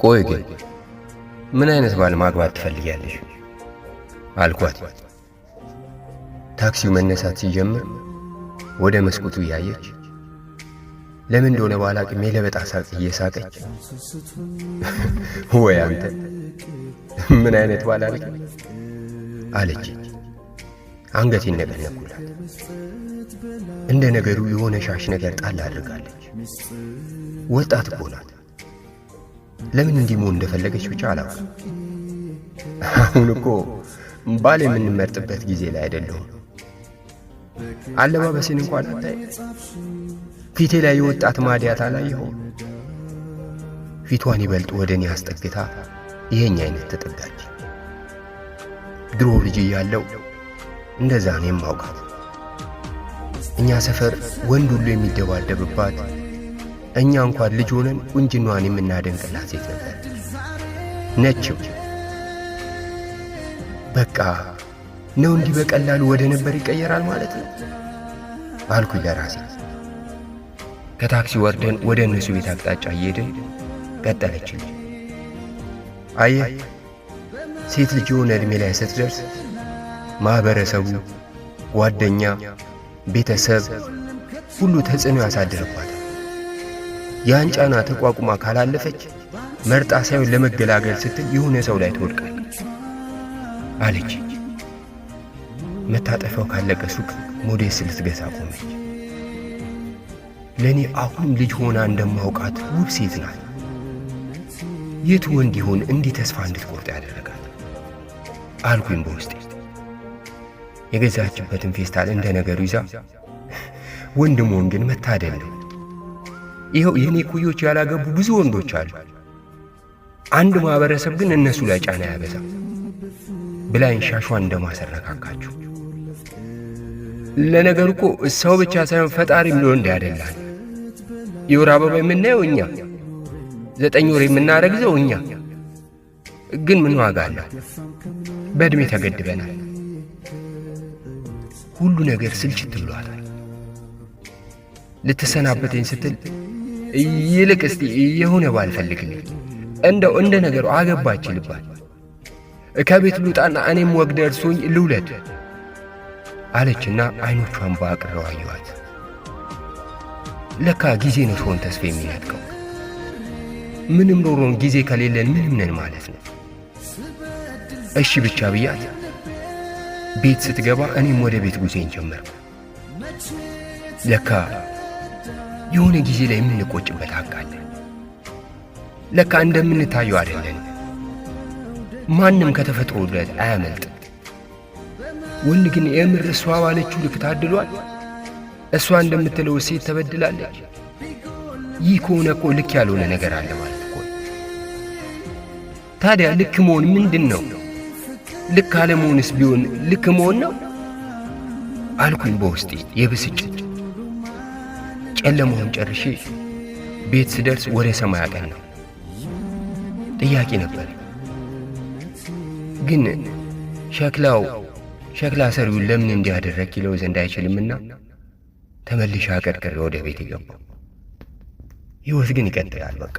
ቆይ ግን ምን አይነት ባል ማግባት ትፈልጊያለሽ? አልኳት። ታክሲው መነሳት ሲጀምር ወደ መስኮቱ እያየች ለምን እንደሆነ ባላቅም የለበጣ ሳቅ እየሳቀች ወይ አንተ ምን አይነት ባል አለች አለች። አንገቴን ነቀነቅኩላት። እንደ ነገሩ የሆነ ሻሽ ነገር ጣል አድርጋለች። ወጣት እኮ ናት። ለምን እንዲህ መሆን እንደፈለገች ብቻ አላውቅም። አሁን እኮ ባል የምንመርጥበት ጊዜ ላይ አይደለሁም። አለባበሴን እንኳን አታይ። ፊቴ ላይ የወጣት ማዲያት አላየኸውም? ፊቷን ይበልጥ ወደ እኔ አስጠግታ ይሄኛ አይነት ተጠጋች። ድሮ ልጅ እያለሁ እንደዛ ነው የማውቃት። እኛ ሰፈር ወንድ ሁሉ የሚደባደብባት፣ እኛ እንኳን ልጅ ሆነን ቁንጅናዋን የምናደንቅላት ሴት ነበር። ነችም በቃ ነው እንዲህ በቀላሉ ወደ ነበር ይቀየራል ማለት ነው አልኩኝ ለራሴ። ከታክሲ ወርደን ወደ እነሱ ቤት አቅጣጫ እየሄድን ቀጠለችልኝ። አየህ ሴት ልጅ የሆነ ዕድሜ ላይ ስትደርስ ማህበረሰቡ፣ ጓደኛ፣ ቤተሰብ ሁሉ ተጽዕኖ ያሳድርባታል። ያን ጫና ተቋቁማ ካላለፈች መርጣ ሳይሆን ለመገላገል ስትል የሆነ ሰው ላይ ትወድቃለች አለች። መታጠፊያው ካለቀ ሱቅ ሞዴስ ልትገዛ ቆመች። ለእኔ አሁንም ልጅ ሆና እንደማውቃት ውብ ሴት ናት። የቱ ወንድ ይሆን እንዲህ ተስፋ እንድትቆርጥ ያደረጋት አልኩኝ በውስጤ። የገዛችበትን ፌስታል እንደ ነገሩ ይዛ ወንድ መሆን ግን መታደል ነው። ይኸው የኔ ኩዮች ያላገቡ ብዙ ወንዶች አሉ። አንድ ማህበረሰብ ግን እነሱ ላይ ጫና ያበዛ ብላኝ ሻሿን እንደማሰረካካችሁ። ለነገሩ እኮ ሰው ብቻ ሳይሆን ፈጣሪም ሊሆን እንዳያደላል። የወር አበባ የምናየው እኛ፣ 9 ወር የምናረግዘው እኛ። ግን ምን ዋጋ አለው? በዕድሜ ተገድበናል። ሁሉ ነገር ስልችት ብሏታል። ልትሰናበተኝ ስትል ይልቅ እስቲ የሆነ ባል ፈልግልኝ፣ እንደው እንደ ነገሩ አገባች ልባል፣ ከቤት ልውጣና እኔም ወግ ደርሶኝ ልውለድ አለችና አይኖቿን ባቅረው አየኋት። ለካ ጊዜ ነው ሰውን ተስፋ የሚነጥቀው። ምንም ኖሮን ጊዜ ከሌለን ምንም ነን ማለት ነው። እሺ ብቻ ብያት ቤት ስትገባ እኔም ወደ ቤት ጉዞዬን ጀመርኩ። ለካ የሆነ ጊዜ ላይ የምንቆጭበት አቃለ። ለካ እንደምንታየው አይደለን። ማንም ከተፈጥሮ ውለት አያመልጥ። ወንድ ግን የምር እሷ ባለችው ልክ ታድሏል። እሷ እንደምትለው ሴት ተበድላለች። ይህ ከሆነ እኮ ልክ ያልሆነ ነገር አለ ማለት እኮ። ታዲያ ልክ መሆን ምንድን ነው? ልክ አለመሆንስ ቢሆን ልክ መሆን ነው አልኩኝ በውስጤ የብስጭት። ጨለማውን ጨርሼ ቤት ስደርስ ወደ ሰማይ አቀናሁ። ጥያቄ ነበር ግን ሸክላ ሰሪውን ለምን እንዲያደረግ ይለው ዘንድ አይችልምና ተመልሼ አቀርቅሬ ወደ ቤት ገባሁ። ሕይወት ግን ይቀጥላል በቃ።